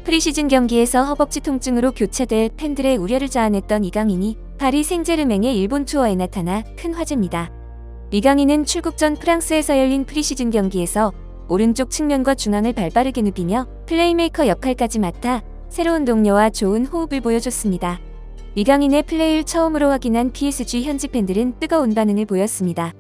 프리시즌 경기에서 허벅지 통증으로 교체돼 팬들의 우려를 자아냈던 이강인이 파리 생제르맹의 일본 투어에 나타나 큰 화제입니다. 이강인은 출국 전 프랑스에서 열린 프리시즌 경기에서 오른쪽 측면과 중앙을 발빠르게 누비며 플레이메이커 역할까지 맡아 새로운 동료와 좋은 호흡을 보여줬습니다. 이강인의 플레이를 처음으로 확인한 PSG 현지 팬들은 뜨거운 반응을 보였습니다.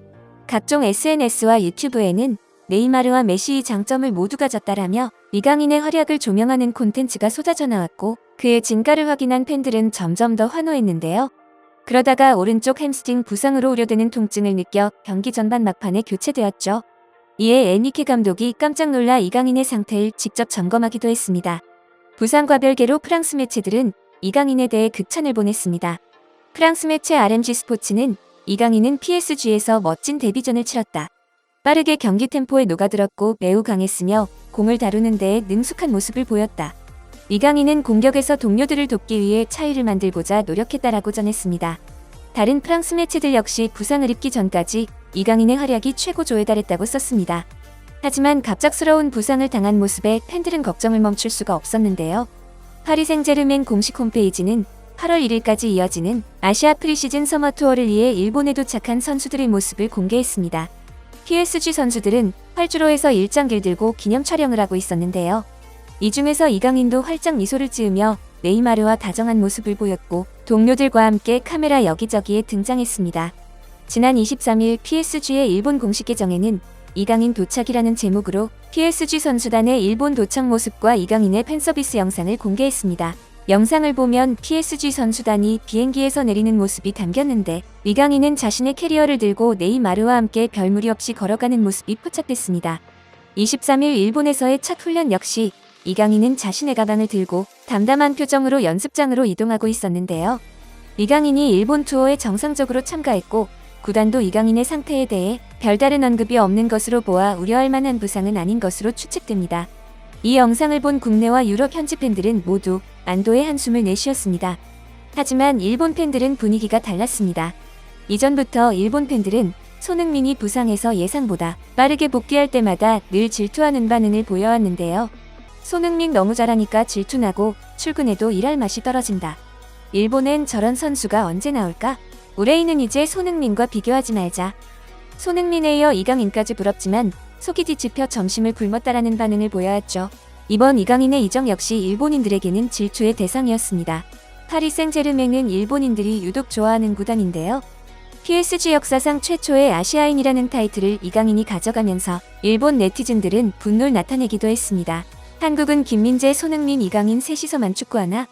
각종 SNS와 유튜브에는 네이마르와 메시의 장점을 모두 가졌다라며 이강인의 활약을 조명하는 콘텐츠가 쏟아져 나왔고 그의 진가를 확인한 팬들은 점점 더 환호했는데요. 그러다가 오른쪽 햄스트링 부상으로 우려되는 통증을 느껴 경기 전반 막판에 교체되었죠. 이에 에니케 감독이 깜짝 놀라 이강인의 상태를 직접 점검하기도 했습니다. 부상과 별개로 프랑스 매체들은 이강인에 대해 극찬을 보냈습니다. 프랑스 매체 RMG 스포츠는 이강인은 PSG에서 멋진 데뷔전을 치렀다. 빠르게 경기 템포에 녹아들었고 매우 강했으며 공을 다루는 데에 능숙한 모습을 보였다. 이강인은 공격에서 동료들을 돕기 위해 차이를 만들고자 노력했다라고 전했습니다. 다른 프랑스 매체들 역시 부상을 입기 전까지 이강인의 활약이 최고조에 달했다고 썼습니다. 하지만 갑작스러운 부상을 당한 모습에 팬들은 걱정을 멈출 수가 없었는데요. 파리 생제르맹 공식 홈페이지는 8월 1일까지 이어지는 아시아 프리시즌 서머 투어를 위해 일본에 도착한 선수들의 모습을 공개했습니다. PSG 선수들은 활주로에서 일장길 들고 기념 촬영을 하고 있었는데요. 이 중에서 이강인도 활짝 미소를 지으며 네이마르와 다정한 모습을 보였고 동료들과 함께 카메라 여기저기에 등장했습니다. 지난 23일 PSG의 일본 공식 계정에는 이강인 도착이라는 제목으로 PSG 선수단의 일본 도착 모습과 이강인의 팬서비스 영상을 공개했습니다. 영상을 보면 PSG 선수단이 비행기에서 내리는 모습이 담겼는데 이강인은 자신의 캐리어를 들고 네이마르와 함께 별 무리 없이 걸어가는 모습이 포착됐습니다. 23일 일본에서의 첫 훈련 역시 이강인은 자신의 가방을 들고 담담한 표정으로 연습장으로 이동하고 있었는데요. 이강인이 일본 투어에 정상적으로 참가했고 구단도 이강인의 상태에 대해 별다른 언급이 없는 것으로 보아 우려할 만한 부상은 아닌 것으로 추측됩니다. 이 영상을 본 국내와 유럽 현지 팬들은 모두 안도의 한숨을 내쉬었습니다. 하지만 일본 팬들은 분위기가 달랐습니다. 이전부터 일본 팬들은 손흥민이 부상해서 예상보다 빠르게 복귀할 때마다 늘 질투하는 반응을 보여왔는데요. 손흥민 너무 잘하니까 질투나고 출근해도 일할 맛이 떨어진다. 일본엔 저런 선수가 언제 나올까? 우레이는 이제 손흥민과 비교하지 말자. 손흥민에 이어 이강인까지 부럽지만 속이 뒤집혀 점심을 굶었다라는 반응을 보여왔죠. 이번 이강인의 이적 역시 일본인들에게는 질투의 대상이었습니다. 파리 생제르맹은 일본인들이 유독 좋아하는 구단인데요. PSG 역사상 최초의 아시아인이라는 타이틀을 이강인이 가져가면서 일본 네티즌들은 분노를 나타내기도 했습니다. 한국은 김민재, 손흥민, 이강인 셋이서만 축구하나?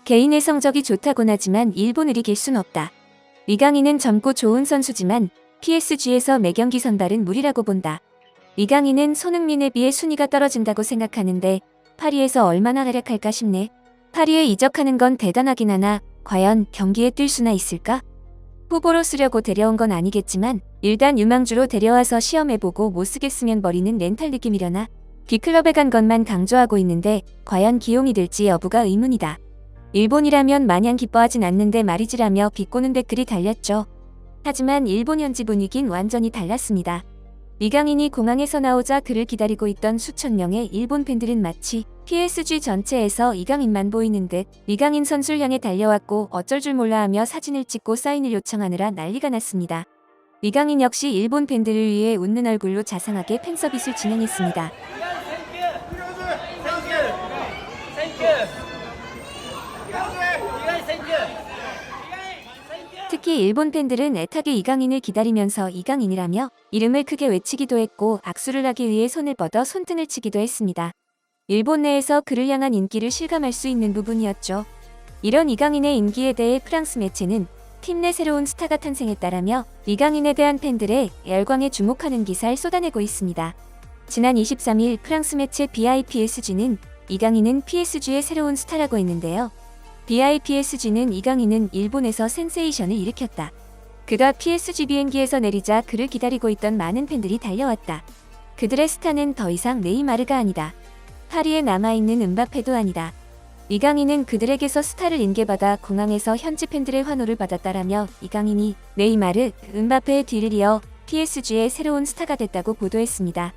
개인의 성적이 좋다곤 하지만 일본을 이길 순 없다. 이강인은 젊고 좋은 선수지만 PSG에서 매경기 선발은 무리라고 본다. 이강인은 손흥민에 비해 순위가 떨어진다고 생각하는데 파리에서 얼마나 활약할까 싶네. 파리에 이적하는 건 대단하긴 하나 과연 경기에 뛸 수나 있을까? 후보로 쓰려고 데려온 건 아니겠지만 일단 유망주로 데려와서 시험해보고 못 쓰겠으면 버리는 렌탈 느낌이려나? B클럽에 간 것만 강조하고 있는데 과연 기용이 될지 여부가 의문이다. 일본이라면 마냥 기뻐하진 않는데 말이지라며 비꼬는 댓글이 달렸죠. 하지만 일본 현지 분위긴 완전히 달랐습니다. 이강인이 공항에서 나오자 그를 기다리고 있던 수천 명의 일본 팬들은 마치 PSG 전체에서 이강인만 보이는 듯 이강인 선수를 향해 달려왔고 어쩔 줄 몰라 하며 사진을 찍고 사인을 요청하느라 난리가 났습니다. 이강인 역시 일본 팬들을 위해 웃는 얼굴로 자상하게 팬서비스를 진행했습니다. 특히 일본 팬들은 애타게 이강인을 기다리면서 이강인이라며 이름을 크게 외치기도 했고 악수를 하기 위해 손을 뻗어 손등을 치기도 했습니다. 일본 내에서 그를 향한 인기를 실감할 수 있는 부분이었죠. 이런 이강인의 인기에 대해 프랑스 매체는 팀 내 새로운 스타가 탄생했다라며 이강인에 대한 팬들의 열광에 주목하는 기사를 쏟아내고 있습니다. 지난 23일 프랑스 매체 BIPSG는 이강인은 PSG의 새로운 스타라고 했는데요. BIPSG는 이강인은 일본에서 센세이션을 일으켰다. 그가 PSG 비행기에서 내리자 그를 기다리고 있던 많은 팬들이 달려왔다. 그들의 스타는 더 이상 네이마르가 아니다. 파리에 남아있는 음바페도 아니다. 이강인은 그들에게서 스타를 인계받아 공항에서 현지 팬들의 환호를 받았다라며 이강인이 네이마르, 음바페의 뒤를 이어 PSG의 새로운 스타가 됐다고 보도했습니다.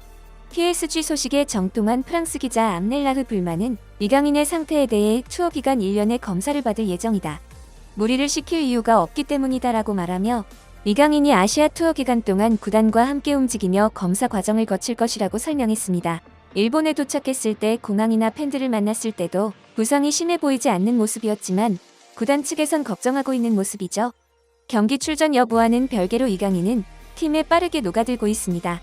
PSG 소식에 정통한 프랑스 기자 암넬라흐 불만은 이강인의 상태에 대해 투어 기간 1년의 검사를 받을 예정이다. 무리를 시킬 이유가 없기 때문이다라고 말하며 이강인이 아시아 투어 기간 동안 구단과 함께 움직이며 검사 과정을 거칠 것이라고 설명했습니다. 일본에 도착했을 때 공항이나 팬들을 만났을 때도 부상이 심해 보이지 않는 모습이었지만 구단 측에선 걱정하고 있는 모습이죠. 경기 출전 여부와는 별개로 이강인은 팀에 빠르게 녹아들고 있습니다.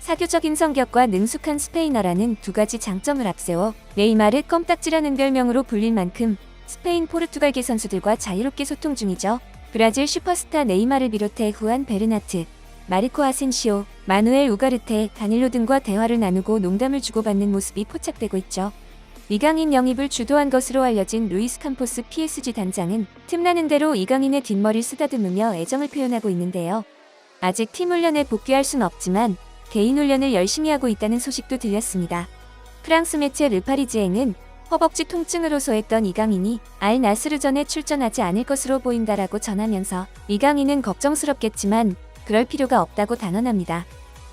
사교적인 성격과 능숙한 스페인어라는 두 가지 장점을 앞세워 네이마르 껌딱지라는 별명으로 불릴 만큼 스페인 포르투갈계 선수들과 자유롭게 소통 중이죠. 브라질 슈퍼스타 네이마르를 비롯해 후안 베르나트, 마르코 아센시오, 마누엘 우가르테, 다닐로 등과 대화를 나누고 농담을 주고받는 모습이 포착되고 있죠. 이강인 영입을 주도한 것으로 알려진 루이스 캄포스 PSG 단장은 틈나는 대로 이강인의 뒷머리를 쓰다듬으며 애정을 표현하고 있는데요. 아직 팀 훈련에 복귀할 순 없지만 개인 훈련을 열심히 하고 있다는 소식도 들렸습니다. 프랑스 매체 르파리지앵은 허벅지 통증으로 소했던 이강인이 알 나스르전에 출전하지 않을 것으로 보인다라고 전하면서 이강인은 걱정스럽겠지만 그럴 필요가 없다고 단언합니다.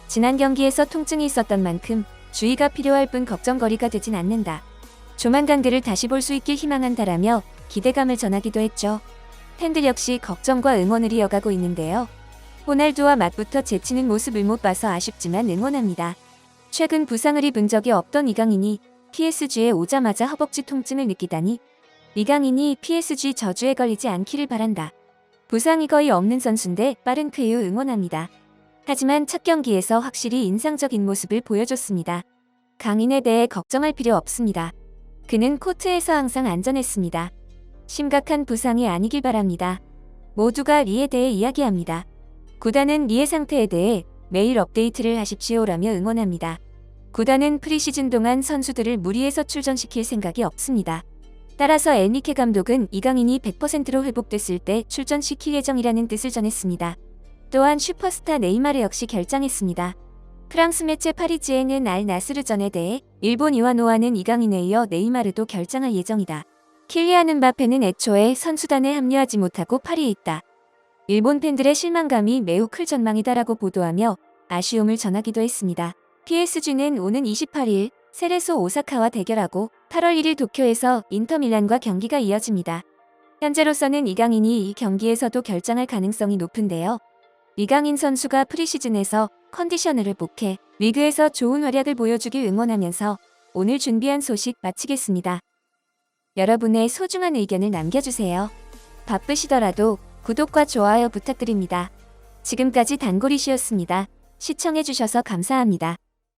지난 경기에서 통증이 있었던 만큼 주의가 필요할 뿐 걱정거리가 되진 않는다. 조만간 그를 다시 볼 수 있길 희망한다라며 기대감을 전하기도 했죠. 팬들 역시 걱정과 응원을 이어가고 있는데요. 호날두와 맞붙어 제치는 모습을 못 봐서 아쉽지만 응원합니다. 최근 부상을 입은 적이 없던 이강인이 PSG에 오자마자 허벅지 통증을 느끼다니 이강인이 PSG 저주에 걸리지 않기를 바란다. 부상이 거의 없는 선수인데 빠른 쾌유 응원합니다. 하지만 첫 경기에서 확실히 인상적인 모습을 보여줬습니다. 강인에 대해 걱정할 필요 없습니다. 그는 코트에서 항상 안전했습니다. 심각한 부상이 아니길 바랍니다. 모두가 리에 대해 이야기합니다. 구단은 리의 상태에 대해 매일 업데이트를 하십시오라며 응원합니다. 구단은 프리시즌 동안 선수들을 무리해서 출전시킬 생각이 없습니다. 따라서 엔리케 감독은 이강인이 100%로 회복됐을 때 출전시킬 예정이라는 뜻을 전했습니다. 또한 슈퍼스타 네이마르 역시 결장했습니다. 프랑스 매체 파리지앵은 알 나스르전에 대해 일본 이와노아는 이강인에 이어 네이마르도 결장할 예정이다. 킬리안 음바페는 애초에 선수단에 합류하지 못하고 파리에 있다. 일본 팬들의 실망감이 매우 클 전망이다라고 보도하며 아쉬움을 전하기도 했습니다. PSG는 오는 28일 세레소 오사카와 대결하고 8월 1일 도쿄에서 인터밀란과 경기가 이어집니다. 현재로서는 이강인이 이 경기에서도 결장할 가능성이 높은데요. 이강인 선수가 프리시즌에서 컨디션을 회복해 리그에서 좋은 활약을 보여주길 응원하면서 오늘 준비한 소식 마치겠습니다. 여러분의 소중한 의견을 남겨주세요. 바쁘시더라도 구독과 좋아요 부탁드립니다. 지금까지 단골이시였습니다. 시청해주셔서 감사합니다.